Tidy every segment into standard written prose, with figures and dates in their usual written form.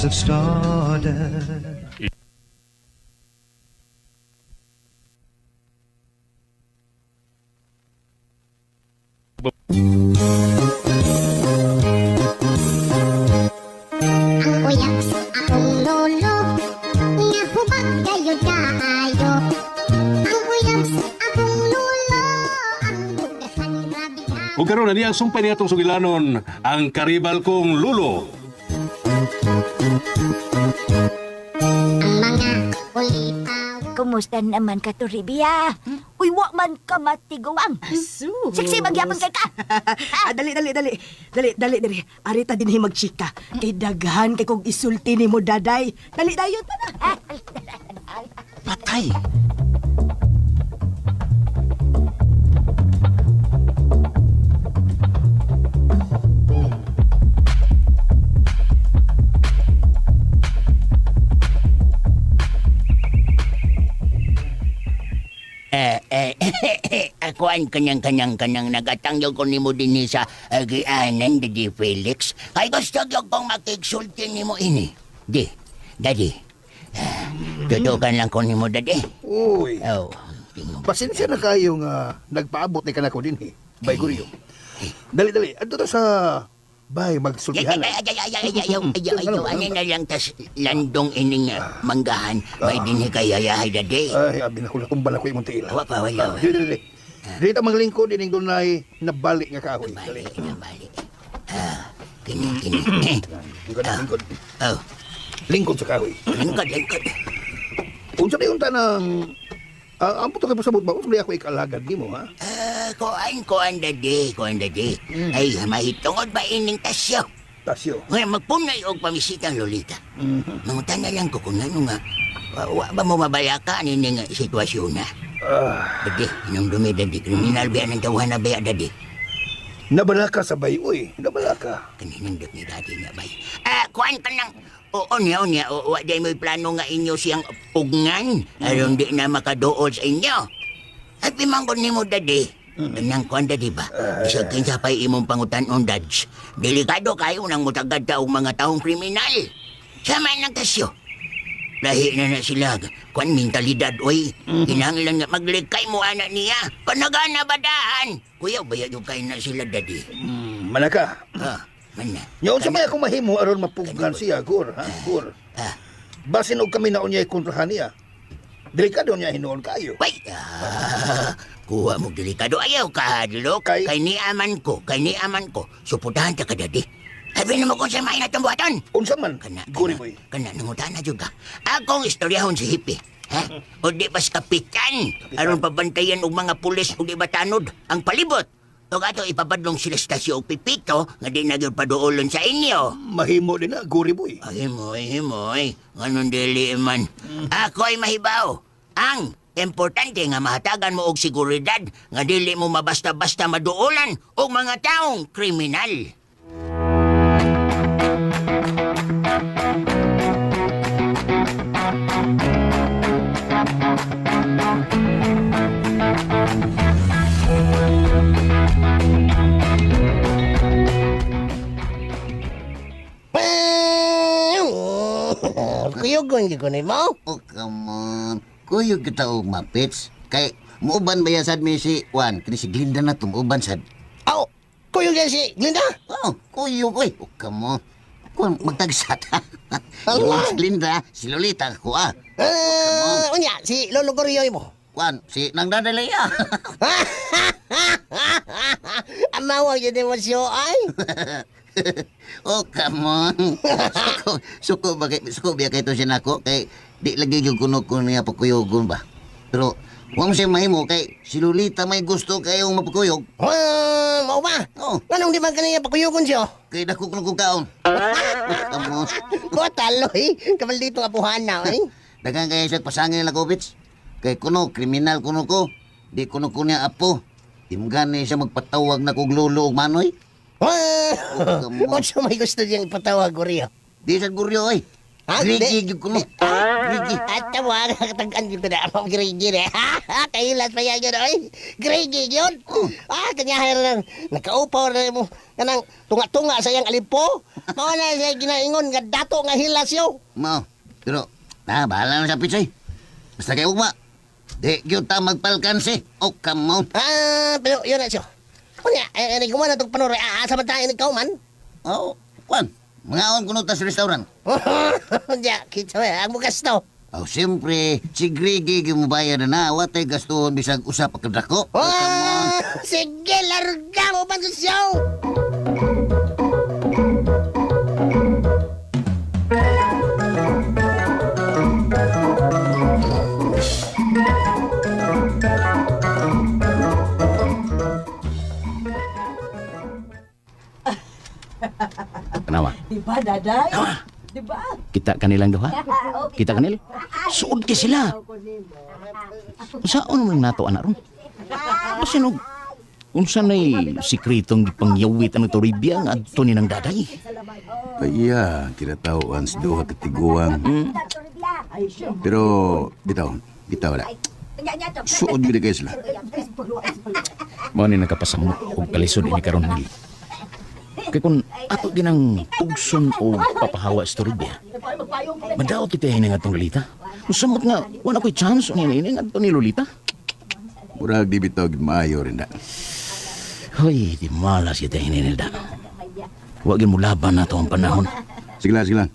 wars have started. Ang uyab sa akong lolo, nga hubag kayo kayo. Ang uyab sa akong lolo, ang bugasan grabe ha. Kung karon na niyang sumpay niya itong sugilanon, ang karibal kong lulo. Ang mga ulipaw. Kumusta naman ka, Toribia? Uy, wa man ka matiguang. Sus. Siksi magyapon kay ka. Dali. Arita din magchika. Kay daghan kay kog isulti ni mo daday. Dali dayon ta na. Patay. Akuan kanyang nagatangyo ko nimo din sa agianan di Felix. Kay gusto kong makiksulti nimo ini. Daddy. Tutukan lang ko nimo, Daddy. Uy, Oh. pasensya na kayo nga nagpaabot ni kanako din eh. Bay Guryo. Dali. Ando ta sa bay magsultihan. Ayaw. Ano na lang tas landong ining manggahan. May dinhi kayayahay, Daddy. Ay, abi na ko tumbal ako imong tiila. Wala. Dili. Dito maglingkod din yung dunay nabalik nga kahoy. Dali. Nabalik. Kini. Lingkod na lingkod. Oh. Lingkod sa kahoy. Lingkod. Unsa na yung tanang ang puto kay pasabot ba? Unsa ako ikalagad nimo ha? Kuan, Daddy. Ay, mahitungod ba ining tasyo? Tasyo. Ngayon, magpunay og pamisita ang Lolita. Mangutan na lang ko kung ano nga. Wa ba mo mabalaka nining sitwasyon na? Daddy, inong dumi, Daddy. Kriminal ba ang tawhan na ba, Daddy? Nabalaka sa bay, uy. Nabalaka. Kaninindot ni Daddy nga ba? Kuan ka nang... Oo niya. Wa di mo'y plano nga inyo siyang pugngan. Aron di na makadool sa inyo. At pimangkon ni mo, Daddy. Nang kuan, Daddy ba? Isag kinsa pa'y imong pangutan-on, Dads. Delikado kayo nang mutagad ta og mga taong kriminal. Sama ng tasyo. Lahi na sila. Kuan mentalidad, oy. Kinahanglan nga maglikay mo anak niya. Panagana badaan. Kuya, bayad yung kayo na sila, Daddy. Manaka. Mana? Nyaon sa may akong mahimo aron mapuggan siya, Gur, ha? Gur. Basin og kami na unyay kontrahan niya. Delikado niya hinuon kayo. Wait! Kuha mo delikado. Ayaw ka, Hadlok. Kay ni aman ko. Suputahan ka, Daddy. Sabi na mo kung saan may natumbuhatan. Unsa man? Guri boy. Kana, nangutan na juga. Akong istoryahon si Hippie. Ha? O di bas kapitan. Aron pabantayan og mga pulis o di batanod ang palibot. O ato ipapadlong sila stasyo o pipito nga di nagyod paduolon sa inyo. Mahimo din na, Guri boy. Himoy. Ganun dili man. Ako ay mahibaw. Ang importante nga mahatagan mo og seguridad nga dili mo mabasta-basta maduolan og mga taong kriminal. Kuyugon ko ni mo. Oh, come on. Kuyog kita og mapits. Kay, muuban ba yan sad mi si Juan? Kini si Glinda na tumuban sad. Oh, kuyog yan si Glinda. Oh, kuyog, oy. Oh, come on. Kung magtagsat, ha? Yung si Glinda, si Lolita, ko ah. Unya, si Lolo Goryo mo. Juan, si Nang Dadalaya. Amawag yun mo siyo ay. Oh, come on. Suko ba kay to siya nako? Kay, di lagi yung kuno niya pakuyugon ba? Pero, huwag mo siya mahimo kay si Lolita may gusto kayong mapakuyog. Mau ba? Oh. Anong di man kanina pakuyugon siyo? Kay dako kung kaon. Come on. Ko taloy. Kamaldito nga puhana ay. Dagang kaya siya pasangin nila Kovits. Kay kuno, kriminal kuno ko. Di kuno ko niya apo. Timgan niya siya magpatawag na kog lolo o manoy. Kung siya may gusto niyang ipatawag, Goryo. Di sa guryo, oy. Ha? Grigig yung kuno. Grigi. At tawag, katagan ko na ang grigi na. Kahilas pa yan yun, oy. Grigi yun. Kanyahan lang. Nakaupaw na mo. Kanang tunga-tunga sa iyang alipo. Mao na siya ginaingon nga dato nga hilas yo. Mao. Pero, bahala na sa pitsay. Basta kayo ugma. Di yun ta magpalkansi. O, come on. Pero yun na siya. Kunya, ini ko man itong panuray. Asa man tayo ikaw man? Oo, kwan. Mga kuno ta sa restaurant. Diya, kita mo, ang bukas to. Oh, siyempre, si Grigi gimubaya na watay gastuhon bisag usap pagkadako. Oh, come on. Sige, larga mo ba siya? Kenapa? Diba, daday? Diba? Kita kanilang duha? Kita kanil? Suod ka sila. Saan naman nato anak ron? Pasinog. Unsa na'y sikretong gipangyawit ang Toribia nga adto ni ng daday? Iya, kita tahu ang duha katiguang. Pero bitaw na. Suod gid kayo sila. Mao ni nakapasamot og kalisod ini karon nil. Kay kun ato ginang pugson o papahawa sa Toribia. Madaot kita hining atong Lolita. Usamot nga wala ko'y chance ni hining atong ni Lolita. Murag di bitaw gid maayo rin da. Hoy, di malas kita hining da. Wa gyud mo laban nato ang panahon. Sige lang.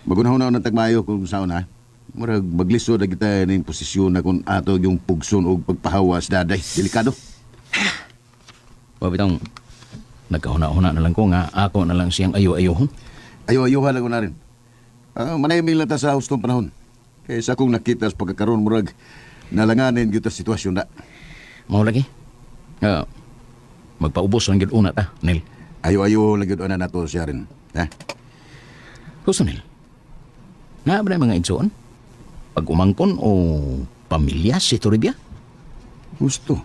Magunahon na tagmayo kung saan na. Murag maglisod na kita ning posisyon na kung ato yung pugson o pagpahawa sa daday. Delikado. Wa bitong nagkahuna-huna na lang ko nga ako na lang siyang ayo-ayohon. Ayo-ayuhan lang ko na rin. Manayaming lang ta sa hustong panahon. Kaya sa akong nakita sa pagkakaroon murag nalanganin gyud ta sitwasyon na. Mao lagi. Magpaubos lang gyud una ta, Nel. Ayo-ayo lang gyud ana nato siya rin. Ha? Gusto, Nel. Nga ba na mga igsoon? Pag-umangkon o pamilya si Toribia? Gusto.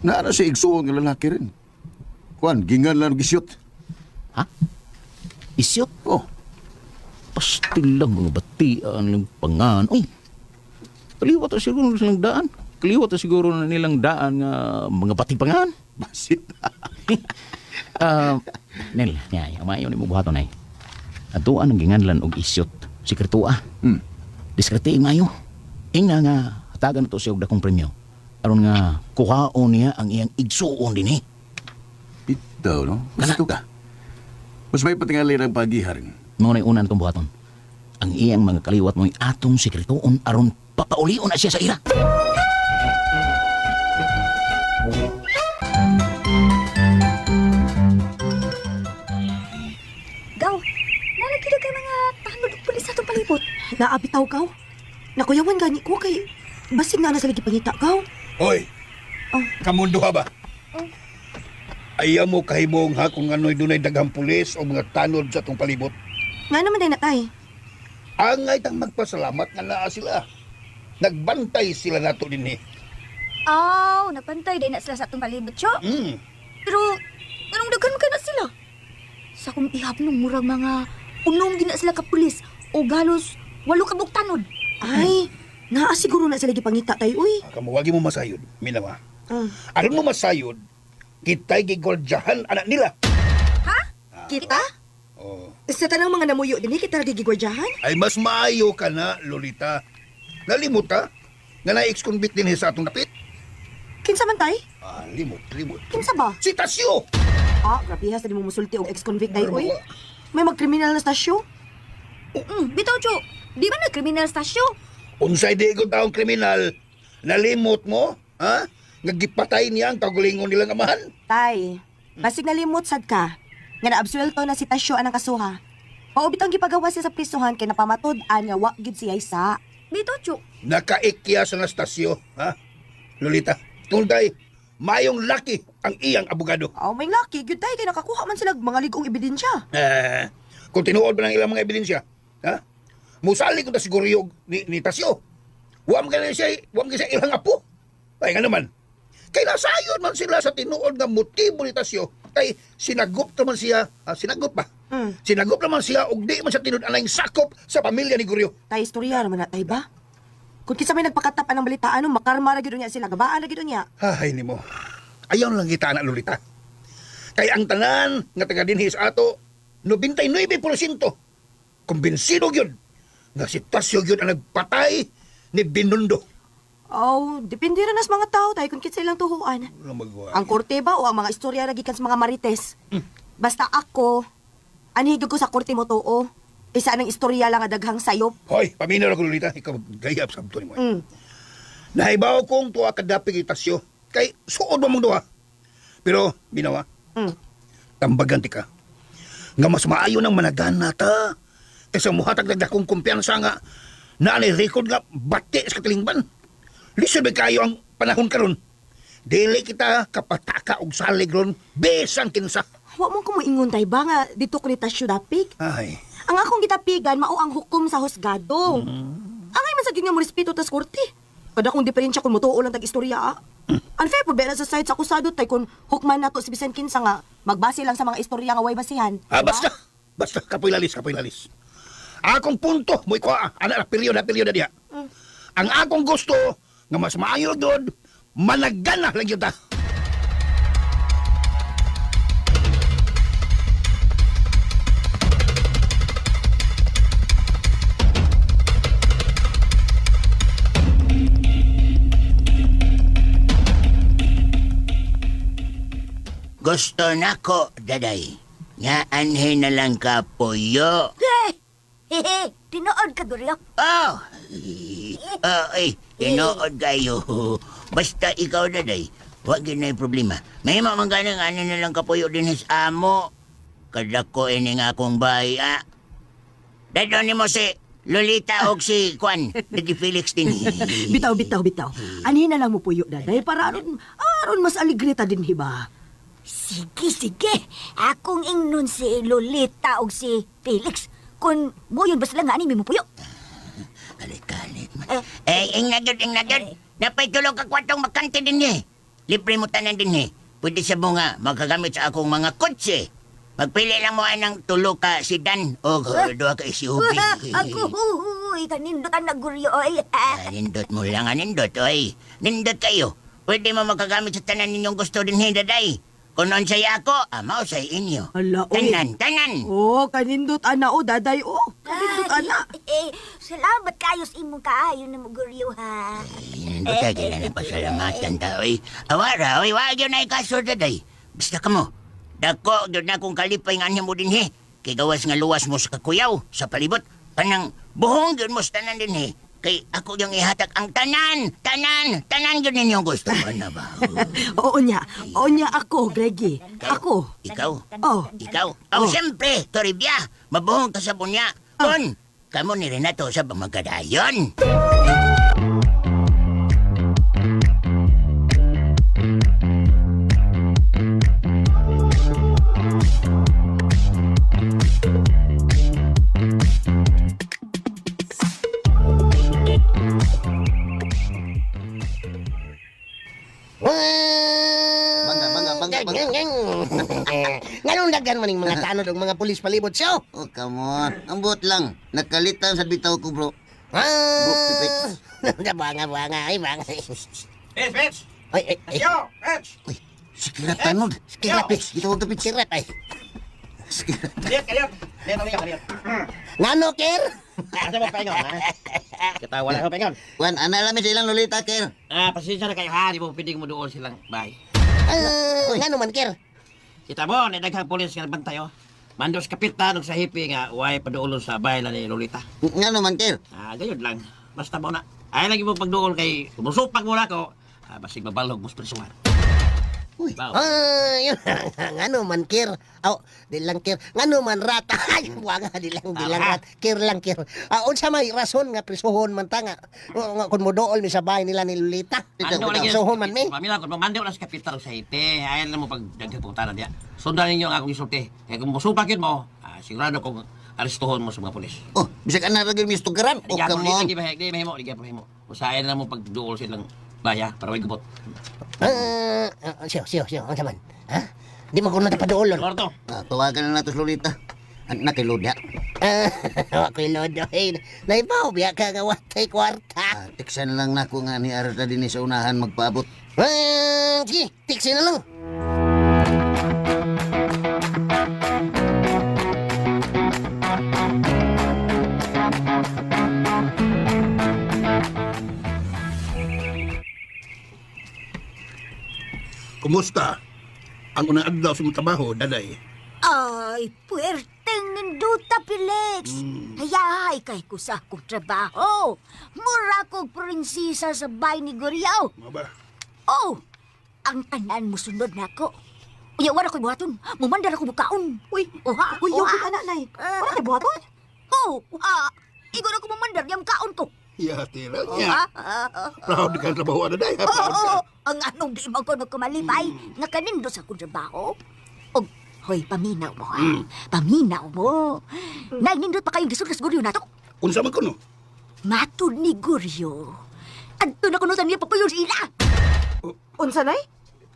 Naara si igsuon nga lalaki rin. Kuan, gingan lang gisyot. Ha? Isyot? Oh. Pastil lang mga batian lang pangan. Uy, kaliwat na siguro nilang daan. Kaliwat na siguro na nilang daan nga mga batipangan. Basit. Nel, yung mayo ni mo buhaton ay. Atuan ang ginganlan og isyot. Sikretua. Diskrete mayo. Inga nga hatagan na to siya og dakong premyo. Aron nga kuhaon niya ang iyang igsuon din eh. Ito, no? Gusto ka. Mas may patingali ng pagiharin. Mao na unan itong buhaton. Ang iyang mga kaliwat mo'y atong sikretoon aron papaulion na siya sa ira. Gaw, nalagi na kay mga tanod og pulis atong palibot. Naabitaw ka? Nakuyawan gani ko kay basig na sa lagi pangita ka. Hoy! Kamundo ka ba? Ayaw mo kahimong ha kung ano'y dunay daghang pulis o mga tanod sa atong palibot. Nga naman day na tay. Angay tang magpasalamat nga naa sila. Nagbantay sila nato din eh. Aw, napantay din na sila sa atong palibot, Cho. Pero, anong daghan ka na sila? Sa kong ihap nung murag mga unong gina sila ka pulis o galos 8 ka buktanod. Ay, naa siguro na sa lagi pangita tay uy. Kamuwagi mo masayod, minawa. Aron mo masayod, kita'y gigwardyahan anak nila. Ha? Kita? Oh. Sa tanang mga namuyo din kita nagigigwardyahan? Ay mas maayo ka na, Lolita. Nalimot ha? Nga na-ex-convict din sa atong napit? Kinsa man tay? Limot. Kinsa ba? Si Tasyo! Grabe ha, sa di mo musulti og ex-convict day uy. May magkriminal na stasyo? Bitaw, Cho. Di ba nagkriminal stasyo? Unsay di ko taong kriminal, nalimot mo, ha? Nagipatay niya ang kagulingon nilang amahan. Tay, basig nalimot sad ka. Nga naabsuelto na si Tasyo anang kasuha. Paubit ang gipagawa siya sa prisuhan kay napamatod-an nga wa gid siya isa. Bitaw, Cho. Nakaikya sa Nastasyo, ha? Lolita, tunday, mayong laki ang iyang abogado. May laki, gyud tay kay nakakuha man sila mga ligong ebidensya. Kung tinuod ba ng ilang mga ebidensya, ha? Musali ko na siguro yung ni Tasyo. Huwag ka siya ilang apo. Ay nga naman, kay nasayon man sila sa tinuod nga motibo ni Tasyo, kay sinagup naman siya, sinagup ba? Sinagop naman siya og di man siya tinud-anay sakop sa pamilya ni Goryo. Tay istorya naman na, tay ba? Kung kinsa may nagpakatap ng balitaan, makarma na gid niya sila, gabaan na gid niya. Ay nimo. Ayaw lang kita na Lolita. Kay ang tanan nga taga dinhi sa ato 99% kumbinsido gyud nga si Tasyo gyud ang nagpatay ni Binundo. Oh, depende rin nas mga tao, tay, kung kinsa ilang tuhuan. Wala magawa. Ang korte ba o ang mga istorya na gikan sa mga marites? Basta ako, anhigog ko sa korte mo tuo. Isa ng istorya lang nga daghang sayop. Hoy, paminaw ako Lolita, ikaw gayab sa abto ni mo. Nahibaw kong tuwa kadapig itasyo. Kay suod mo mong duha. Pero, binawa, tambagan ti ka. Nga mas maayo ng managana ta. Kaysa muhatag dagdakong kumpiyansa nga naanay record nga bati sa katilingban. Lisod ba kayo ang panahon karon? Dili kita kapataka og salig ron, besang kinsa. Wa mo ko moingon tay ba nga dito ko ni Tasyo dapig? Ay, Ang akong gitapigan mao ang hukom sa husgado. Angay man sa gyud nga mo respeto tas korte. Kada kung diferensya kung mutuo lang tag istorya. Unfair po ba na sa side sa akusado tay kung hukman nato si bisan kinsa nga magbase lang sa mga istorya nga way basihan. basta. Basta, kapoy lalis. Akong punto, mo ikuha, anak na peryoda diha. Ang akong gusto, nga mas maayo doon, managana lang yun ta. Gusto nako, daday. Nga anhin na lang ka puyo. Hehe, tinood ka, Goryo. Oh! Tinood kayo. Basta ikaw, daday. Huwag yun na yung problema. May mamangganang ano na lang kapuyo din sa amo. Kadako ini nga akong bahay, Dado ni mo si Lolita og si Kwan, Daddy Felix din. Bitaw. Anhin na lang mo puyo daday para aron mas aligrita din hiba. Sige. Akong ingnon si Lolita o si Felix. Kung mo yun ba sila nga ni mo puyo? Kalit man. Ingnagod. Napay tulog ka kwatong makante din Libre mo tanan din Pwede sa bunga magkagamit sa akong mga kotse. Magpili lang mo ng tulo ka sedan o duha ka SUV. Ako, kanindot ang naguryo, oy. Nindot mo lang, nindot, oy. Nindot kayo. Pwede mo magkagamit sa tanan ninyong gusto din daday. Kung noon sa'yo ako, amaw sa inyo. Hala, oy. Tanan. Oh, kanindot ana o daday o. Kanindot ana. Salamat kayo sa imong kaayo na maguryo, ha. Nindot ka, kailan na pasalamatan ta, oy. Awara, oy, wag yun na ikaso daday. Basta ka mo. Dako, doon na kung kalipay nga niya mo din Kay gawas nga luwas mo sa kakuyaw, sa palibot. Kanang buhong yun mo sa tanan din Kay ako yung ihatak ang tanan yun ninyong gusto mo na ba? Oo niya ako, Greggy. Ako. Ikaw? Oh. Ikaw? Siyempre, Toribia, mabuhong ka sa bunya. Kun, kamo ni Renato sa magkadayon. Bangga. Nganong daghan maning mga tanod og mga pulis palibot siyo? Oh, come on. Ambot lang. Nakalitan sa bitaw ko, bro. Banga. Ay, banga. Pets! Ay. Yo, Pets! Uy, sikirat tanod. Sikirat, Pits. Ito huwag kapit. Sikirat, ay. Sikirat. Kaliot! Ngano, Ker? Asa mo paingon, ha? Kita wala ko paingon. Juan, analamin sa ilang Lolita, Ker. Pasensya na kayo, ha? Di mo piling mo doon silang bahay. Ngano man, Ker? Kita mo, nidaghang polis nga bantayo. Mandos kapitan og sa hipi nga way paduolon sa bahay ni Lolita. Nga naman, Ker. Gayud lang. Basta mo na. Ay lagi mo pagduol kay musupag mo na ko. Basig mabalog mo presuhan. Uy. Yun. Ngano man, Ker? Di lang, Ker. Ngano man, rat. Ay, waga, di lang rat. Ker lang, Ker. Unsa may rason nga prisuhon man ta nga. Kung mo dool mi sa bahay nila ni Lolita. Prisuhon man mi. Pamila ko, mandiw na sa kapitan sa hipi. Ayan na mo pag daghang putanan diya. Sundan ninyo ang akong isulti. Kaya kung musupag yun mo, sigurado kung aristuhon mo sa mga polis. Oh, bisa ka na rin misto garan. Oh, come on. Di mahimo. Usahayan na mo pag duol silang baya para may gubot. Siyo. Ang saman. Ha? Di mo ko na tapadool. Lorto. Tawagan na natin Lolita. Nakilod ya. Wa ko'y lodo. Naibaw biya ka nga watay kwarta. Tiksan lang nako nga ni Arta din sa unahan magpaabot. Sige, tiksin na lang. Kumusta? Ang unang adlaw sa mong trabaho, daday. Ay, puwerteng ninduta, Felix. Hayay kay ko sa akong trabaho. Mura kong prinsesa sa bay ni Guriao. Mga ba? Oh, ang tanan mo sunod na ako. Uyawan ako'y buhaton. Mumandar ako bukaon. Uy, Oha, uy, yung ka nanay. Wala kay buhaton? Oh, igon ako mamandar yung kaon ko. Yati lang niya. Proud ka ang trabaho, daday. Ha? Proud ka. Oo, ang anong di mo ko nagkamalipay. Nga kanindo sa akong trabaho. O, hoy, paminaw mo ha. Paminaw mo. Nainindot pa kayong gisod sa guryo na to. Unsa man ko, no? Matod ni Guryo. Adto na kunutan niya papuyon sa ila. Unsa nay?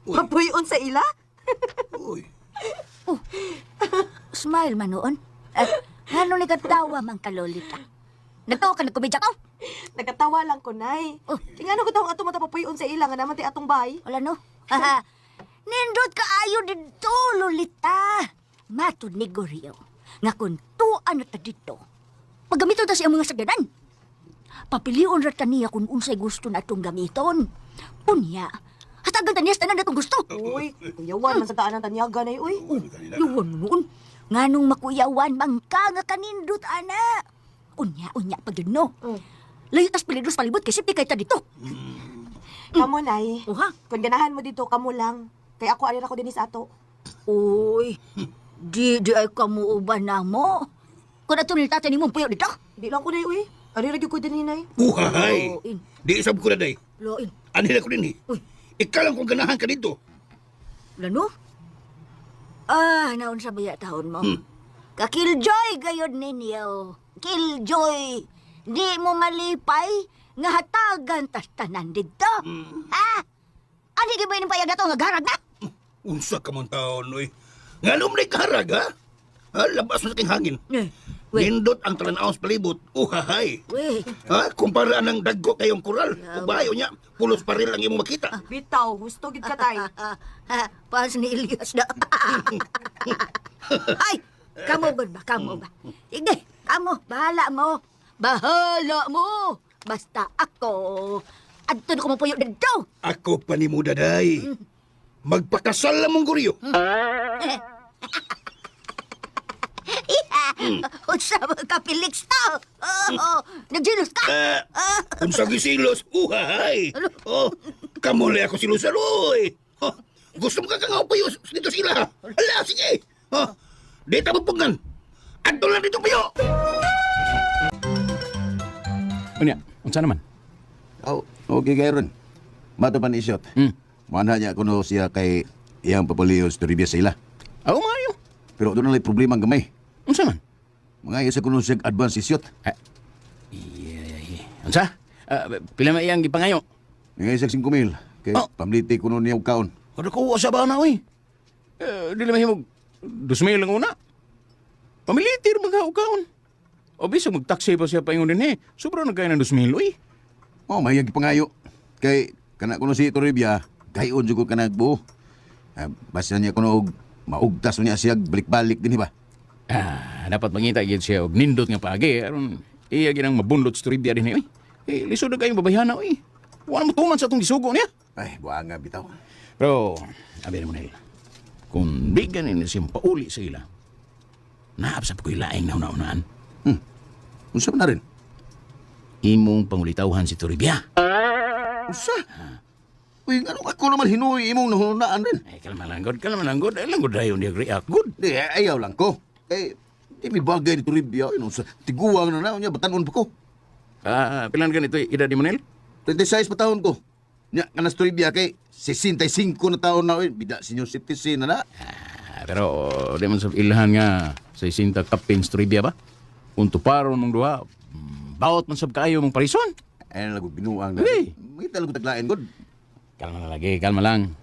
Uy. Papuyon sa ila? Uy. Smile man noon. Ngano ni katawa mang kalolita. Nagtawa ka nagkomedya ko? Nagkatawa lang ko, nay. Tingano ko tawang ato matapapuyon sa ila nga naman ti atong bahay. Wala no. Nindot ka ayo dito, Lolita. Matod ni Guryo. Nga kung tuan na ta dito. Paggamito ta siya mga sagdanan. Papilion ra ta niya kung unsay gusto na itong gamiton. Unya, hatagan ta niya sa tanan na itong gusto. Uy, kuyawan man sa daan ang tanyaga nay, uy. Yuwan noon. Nganong makuyawan mangka nga kanindot, ana. Unya, pag yun, no. Layo tas peligros palibot kay sipti kay ta dito. Kamo, nay. Oha. Kung ganahan mo dito, kamo lang. Kaya ako alir ako din sa ato. Uy, di ay kamuuban na mo. Kung ato ni tatay ni mong puyo dito. Di lang ko, nay, uy. Alir ko din, nay. Uhay! Loin. Di isab ko, daday. Loin. Anila ko din, eh. Uy. Ikaw lang kung ganahan ka dito. Lano? Naon sa baya taon mo. Kakiljoy gayod ninyo. Killjoy. Di mo malipay nga hatagan tas tanan dito. Ani gi ba yung payag na to nga garag na? Unsa ka man taon, oy. Nga lumay karag, ha? Labas mo sa king hangin. Wait. Nindot ang talanaw sa palibot. Uhahay. Weh. Kumpara ng daggo kayong kural. Ubayo niya, pulos pa rin lang imong makita. Bitaw, gusto gid ka, tay. Pas ni Elias na. Ay, kamo ba? Sige, kamo, bahala mo. Bahala mo. Basta ako. Adto na ko mapuyo dito. Ako pa ni mo, daday. Magpakasal lang mong guryo. Unsa mo ka, Felix to? Nagsilos ka? Unsa gisilos? Uhahay. Kamuli ako silusan, oy. Gusto mo ka kang payo dito sila? Hala, sige. Di ta magpugan. Adto lang dito payo. Unya, unsa naman? Okay kayo ron. Mato pa ni Isyot. Mana niya kuno siya kay iyang papaliyos trivia sa ila. Maayo. Pero doon na problema ang gamay. Unsa man? Mga iya sa kuno siya advance Isyot. Unsa? Pila man iyang gipangayo? Nga isa 5,000. Kay pamliti kuno niya og kaon. Kada ko sa ba na, uy. Di naman himog 2,000 lang una. Pamilitir mag-haukaon. O bisag mag-taxi pa siya pa yung din, sobrang nagkaya ng 2,000, uy. May pangayo. Kay kana kuno si Toribia, gayon jud ko kana buo. Basta niya kuno og maugtas niya siya balik-balik din ba. Dapat mangita gid siya og nindot nga paagi aron iya ginang mabundot sa Toribia din, uy. Lisod na kayong babayana, uy. Wala mo tuman sa atong gisugo niya. Ay, buanga bitaw. Pero, abi mo na kung di ganin siyang pauli sa ila, naapsap ko'y laing na una-unaan. Unsa na rin? Imong pangulitawhan si Toribia. Unsa? Uy, ano ako naman hinuwi imong nahunaan rin? Ay, kalma lang, God. Langgod dayon di react, good. Di, ayaw lang ko. Di may bagay ni Toribia. Sa tiguang na niya, batanon pa ko. Pilan ganito, edad ni Manel? 26 pa taon ko. Nya, kanas Toribia kay 65 na taon na. Bida, senior citizen na na. Pero, di man sa ilahan nga sa isinta kapins Toribia ba? Kung tuparon mong duha, bawat man sab kaayo mong parison. Ay, nalang binuang na. Hey! Makita lang ko taglain, God. Kalma lang.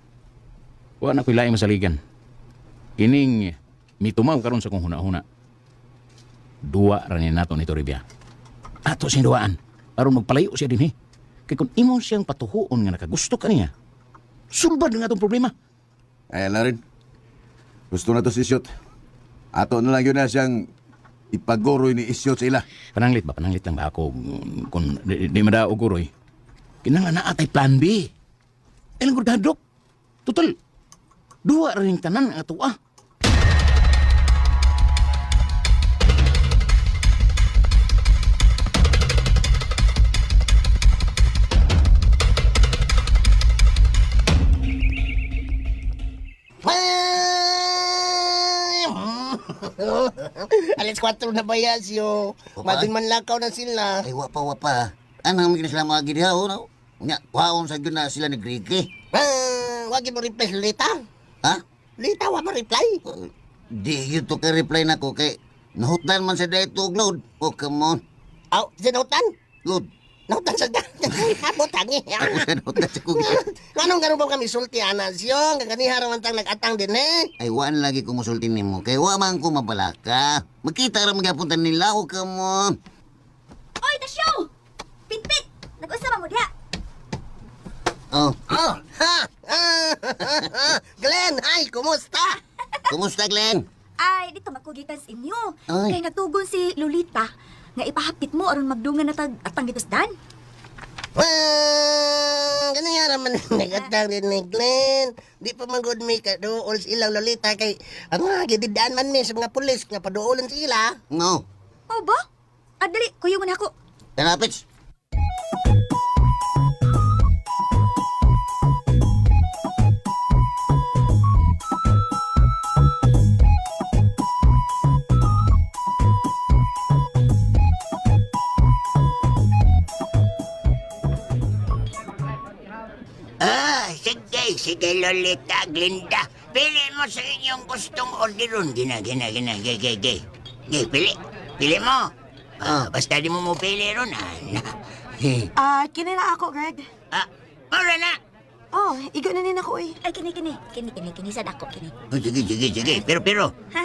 Wa na ko'y laing masaligan. Kining mitumaw karon sa kong huna-huna. Dua ranin nato ni Toribia. Ato sinduaan. Aron magpalayo siya din Kay kung imo siyang patuhuon nga nakagusto ka niya, sulbad nga itong problema. Ayan na rin. Gusto na to si Isyot. Ato na lang yun na siyang ipagoroy ni Isyot sa ila. Pananglit lang ba ako kung di madaog guroy? Kinanga na atay plan B. Ilang gurdadok. Total, dua rin tanan ang ato Alas 4 na ba yan, siyo? Mading manlakaw na sila. Ay, wapa. Anong mga sila mga gidi ho, no? Nya, waon sa na sila ni Grigi. Wagin mo reply sa Lita. Ha? Lita, wag mo reply. Di yun to ka-reply na ko kay nahutan man sa dayto og load. Oh, come on. Aw, sinutan? Load. Nautan sa habot tangi. Ako sa nahutan sa kugi. Anong gano'n ba kami sulti, anak siyo? Kaganiha raman tang nag-atang din, Ay, waan lagi ko musultin nimo. Kay wa man ko mabalaka. Magkita ra magapunta nila. Oh, come on. Oy, Tasyo! Pit! Nag-usama mo diha. Oh, Oh, ha! Glenn, hi, kumusta? kumusta, Glenn? Ay, dito makugitan sa inyo. Ay. Kay natugon si Lolita nga ipahapit mo aron magdungan na atang gitusdan. Ganiha raman nag-atang din ni Glenn. Di pa man good may kaduol sa ilang Lolita kay ang mga gididaan man ni sa mga pulis nga paduolan sila. No. O ba? Dali, kuyo mo na ako. Tanapits. Sige, Lolita, Glinda. Pili mo sa inyong gustong orderon. Gina. Pili mo. Basta di mo pili ron, Kinila ako, Greg. Mura na. Oh, igo na nin ako Ay, kini. Sad ako, kini. Sige. Pero, Ha?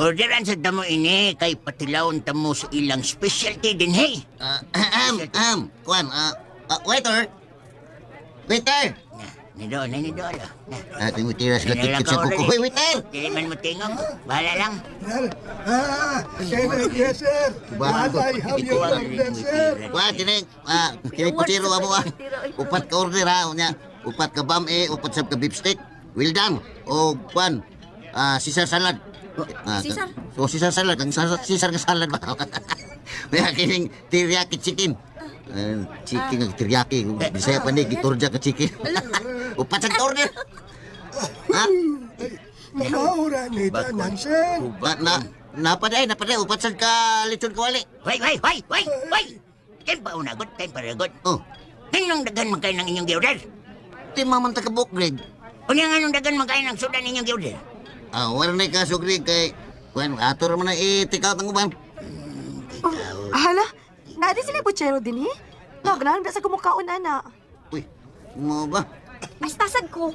orderan sa damo ini kay patilawon tamo sa ilang specialty din, Waiter. Nidola. Ating mo tira sila tikit sa kuko. Hoy, waiter! Dili man mo tingog. Bahala lang. Yes, sir. What I have your order, sir. Wah, kining putiro mo Upat ka order nya. Upat ka bam upat sab ka beef steak. Well done. O kwan, Caesar salad. Caesar? O Caesar salad, ang Caesar ka salad ba? May kining teriyaki chicken. Chicken ang teriyaki. Bisaya pa ni giturja ka chicken. Upat sa order. Ha? Maura ni tanan, sir. Napaday, upat sa ka lechon kawali. Hoy! Kain pa unagot, kain pa ragot. Oh, Anong dagan magkain ng inyong giorder? ti mamang takabok, Greg. Unyang anong dagan magkain ng sudan inyong giorder? Wala na kaso, Greg, kay... Kwan, ato raman na i-take-out ang uban. Hala, natin sila butsero din Naganahan ba sa kumukhaon, ana? Uy, mo ba? Mas tasad ko.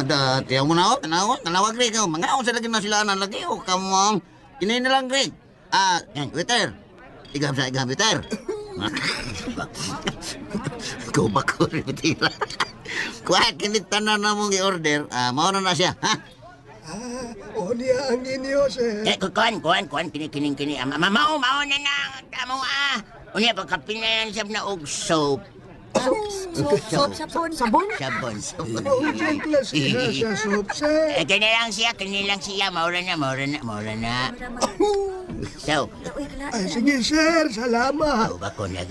Dati mo na tanawag, Greg. Mga ako sa lagi na sila na lagi. Oh, come on. Kinain na lang, Greg. Waiter. Igam, waiter. Ikaw ba ko, waiter? Kuha, kinitanan na mong i-order. Mauna na siya, ha? Niya ang inyo, sir. Kuhan, kini. Mao na na. Tamo, Unya, pagkapinayan siya na og soap. Sabon. Sabon. Urgent class siya sa soup, sir. Kani lang siya. Maura na. So, Ay, sige, sir. Salamat. ba ko na?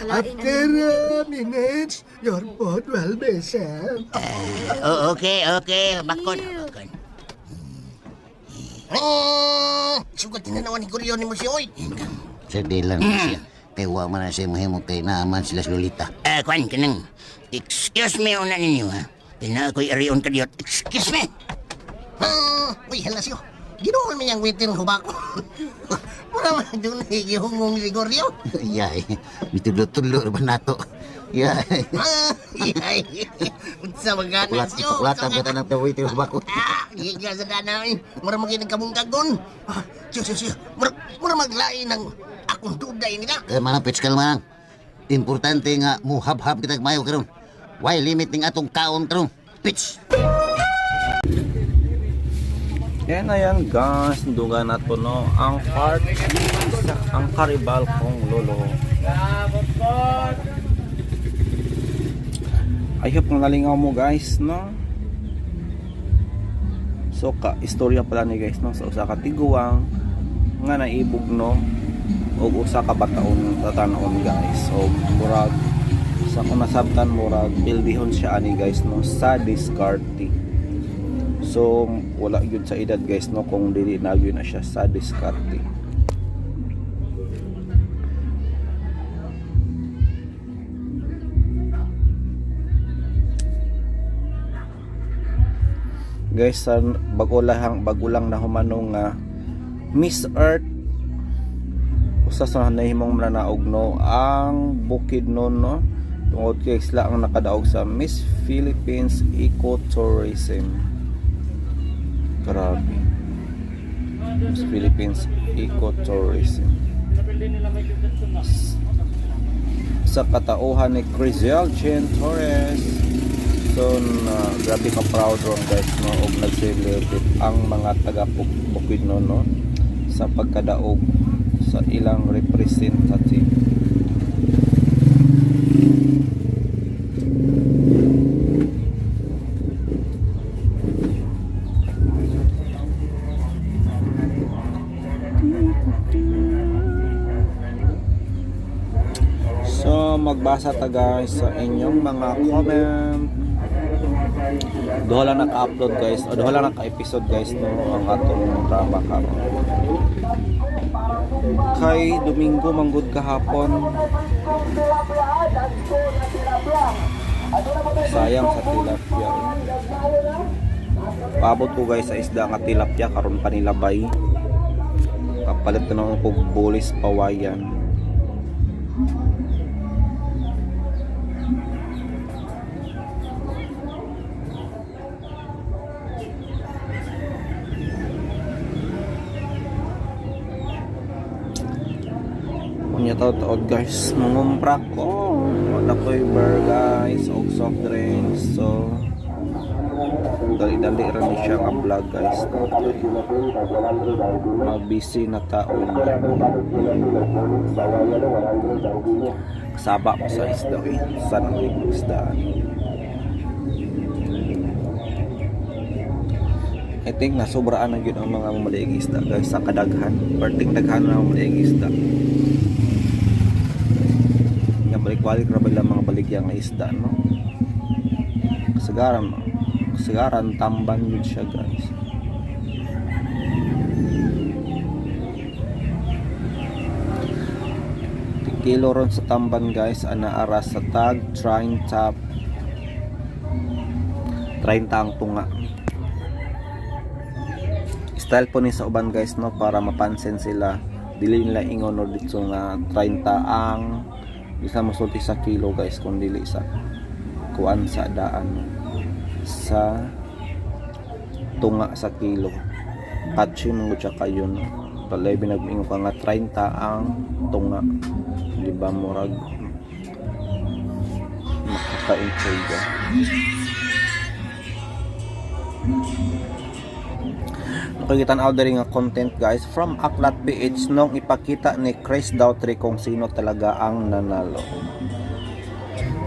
After minutes, your food will be served. Okay. Bakon. Sugat tinanawan ni Kuryo ni mo siya, oy. Sa dilan siya. Kay wa man na siya mahimo kay naaman sila sa Lolita. Kuhan, kanang. Excuse me, una ninyo, ha? Kaya ako'y ariyon ka diyot. Excuse me. Uy, hala siyo. Ginoon mo niyang witin hubako. Para man doon higihungong si Kuryo. Yay, mitulot-tulot ba nato? Yeah. Unsa magana Kulat, siyo? kulatan kita ng tawi tiyo bako. Giga sa dana eh. Mura maging nagkamungkagon. Siya. Mura maglain ng akong duday nila. Manang pitskal manang. Importante nga muhab-hab kita mayo karon. Why limit ning atong kaon karon? Pitch. Yan na yan guys, dunga na to no, ang part sa ang karibal kong lolo. I hope nga nalingaw mo guys no. So ka istorya pala ni guys no, sa usa ka tiguang nga naibog no og usa ka bataon tatanon guys. So murag sa kung nasabtan murag bildihon siya ani guys no sa diskarte. So wala yun sa edad guys no kung dili na yun na siya sa diskarte. Guys, bago lang na humanong Miss Earth usa sa nahimong mananaog no ang bukid no tungod kay isla ang nakadaog sa Miss Philippines Ecotourism. Grabe. Miss Philippines Ecotourism. Sa katauhan ni Crizel Chen Torres. So grabe ka proud ron guys no og nag-celebrate ang mga taga Bukidnon no sa pagkadaog sa ilang representative. So magbasa ta guys sa inyong mga comment. Duha lang naka-upload guys, o duha lang naka-episode guys no ang atong drama karon. Kay Domingo manggod kahapon. Sayang sa tilapia. Paabot ko guys sa isda nga tilapia karon pa nilabay. Kapalit na ng bulis pawayan. Nya taod guys, mangumpra ko. Wala ko'y bar guys, og soft drinks. So dali-dali rin siya nga vlog guys. Mabisi na taon. Kasaba ko sa isda eh. Saan ang isdaan? I think nasobraan na yun ang mga maliig isda guys sa kadaghan. Parting daghan na ang maliig isda. Balik-balik rabay lang mga baligyang na isda no. Kasagaran tamban yun siya guys. Kilo ron sa tamban guys ana ara sa tag 30 ang tunga. Style po ni sa uban guys no para mapansin sila dili nila ingon no dito nga 30 ang bisa masulti sa kilo guys kung dili sa kuan sa daan sa tunga sa kilo patsi mo siya kayo no palay binag-ingo ka nga 30 ang tunga di ba murag makaka-enjoy ka. Nakikitan out there nga content guys from Aklat PH nung ipakita ni Chris Daughtry kung sino talaga ang nanalo.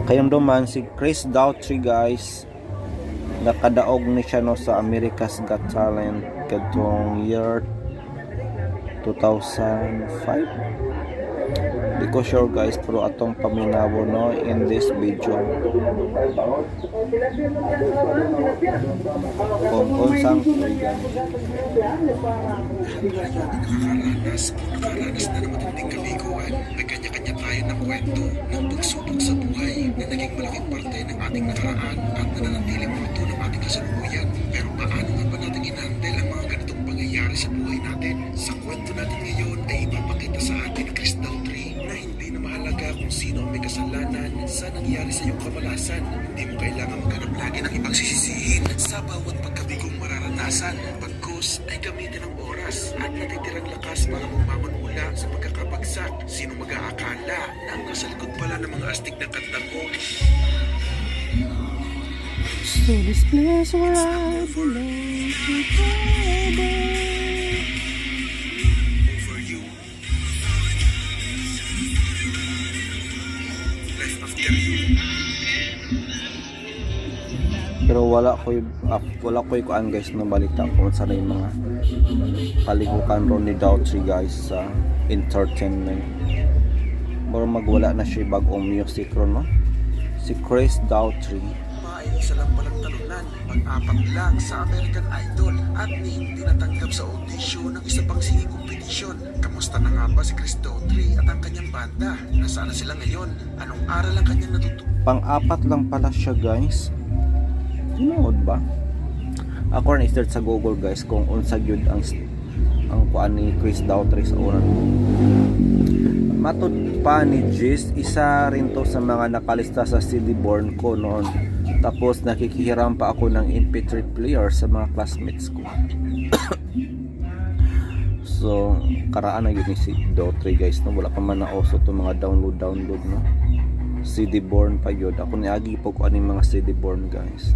Kayong duman si Chris Daughtry guys nakadaog ni siya no sa America's Got Talent kadtong year 2005. Di ko sure guys pero atong paminawo no in this video kung unsang tuigan. Nakaranas na ng matinding kaliguan. Nagkanya-kanya tayo ng kwento ng pagsubok sa buhay na naging malaking parte ng ating nakaraan at nananatiling fruto ng ating kasalukuyan. Pero paano nga ba natin inandel ang mga ganitong pangyayari sa buhay natin? Sa kwento natin ngayon ay ipapakita sa atin ni Chris Daughtry na hindi na mahalaga kung sino sino ang may kasalanan sa nangyari sa iyong kamalasan. Hindi mo kailangan maghanap lagi ng ibang sisisihin sa bawat pagkabigong mararanasan. Pagkus ay gamitin ang oras at natitirang lakas para bumangon mula sa pagkakabagsak. Sino mag-aakala na ang nasa likod pala ng mga astig na kanta mo? So this place where I belong forever. Over you. Life after you. Pero wala ko'y kuan guys no balita kung saan yung mga kalihukan ron ni Daughtry guys sa entertainment. Mura magwala na siya bagong music ron no. Si Chris Daughtry. Ay isa lang palang talunan, pang-apat lang sa American Idol at hindi natanggap sa audition ng isa pang singing competition. Kamusta na nga ba si Chris Daughtry at ang kanyang banda? Nasaan na sila ngayon? Anong aral ang kanyang natutunan? Pang-apat lang pala siya guys. Tinood ba? Ako rin i-search sa Google guys kung unsa gyud ang kuan ni Chris Daughtry sa una. Matud pa ni Jis, isa rin to sa mga nakalista sa CD born ko noon. Tapos nakikihiram pa ako ng MP3 player sa mga classmates ko. So, karaan na yun ni si Daughtry guys no. Wala pa man na-oso to mga download no. CD born pa yun. Ako niagi po ko aning mga CD born guys.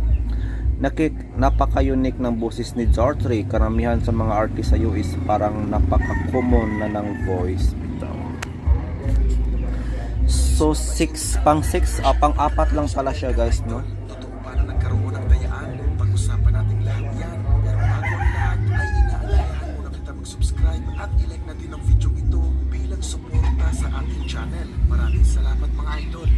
Napaka-unique ng boses ni Daughtry. Karamihan sa mga artist sa US parang napaka-common na ng voice. So pang-apat lang pala siya guys no. Totoo pa na nagkaroon ng dayaan? Pag-usapan natin lahat yan. Pero bago ang lahat ay inaanyayahan muna kita mag-subscribe at i-like na din ang video ito bilang suporta sa ating channel. Maraming salamat mga idol.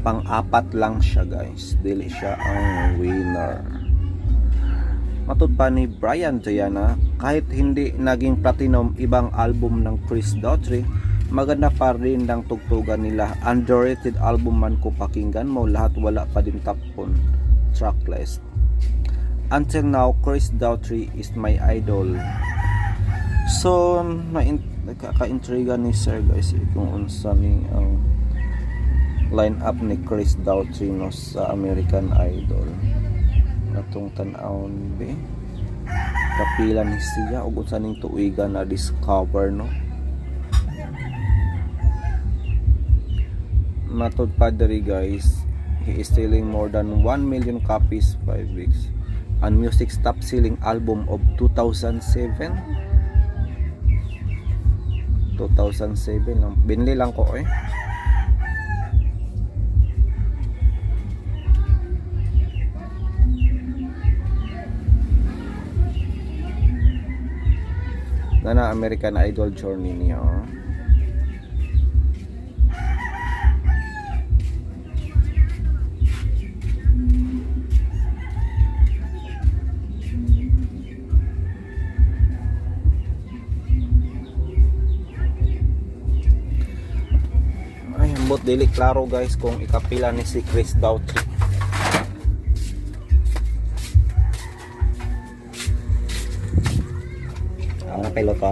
Pang-apat lang siya guys, dili siya ang winner. Matud pa ni Brian Diana, kahit hindi naging platinum ibang album ng Chris Daughtry, maganda pa rin ng tugtugan nila. Underrated album man ko pakinggan mo, lahat wala pa din top 1 tracklist. Until now, Chris Daughtry is my idol. So, nakaka-intriga ni Sir guys kung unsa ni ang line up ni Chris Daughtry no sa American Idol. Natong tan-awon be kapila ni siya ug unsa ning tuiga na discover no. Matod pa diri guys, he is selling more than 1 million copies 5 weeks. Ang music top selling album of 2007 lang. Binili lang ko eh. Na American Idol journey niya. Ay, ambot dili klaro guys kung ikapila ni si Chris Daughtry. Pelota.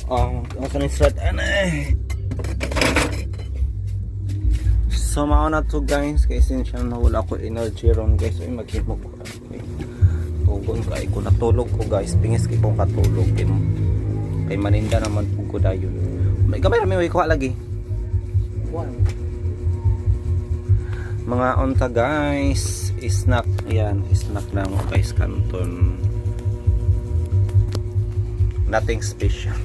Ang kanang strat anay. So mao na to guys, kay essential na wala ko energy ron guys. Ay maghimo ko. Tugon kay ko natulog ko guys, pingis kay kong katulog din. Kay maninda naman pug ko dayon. May kamera may kuha lagi. Mga onta guys, snack yan, snack lang guys kanton, nothing special.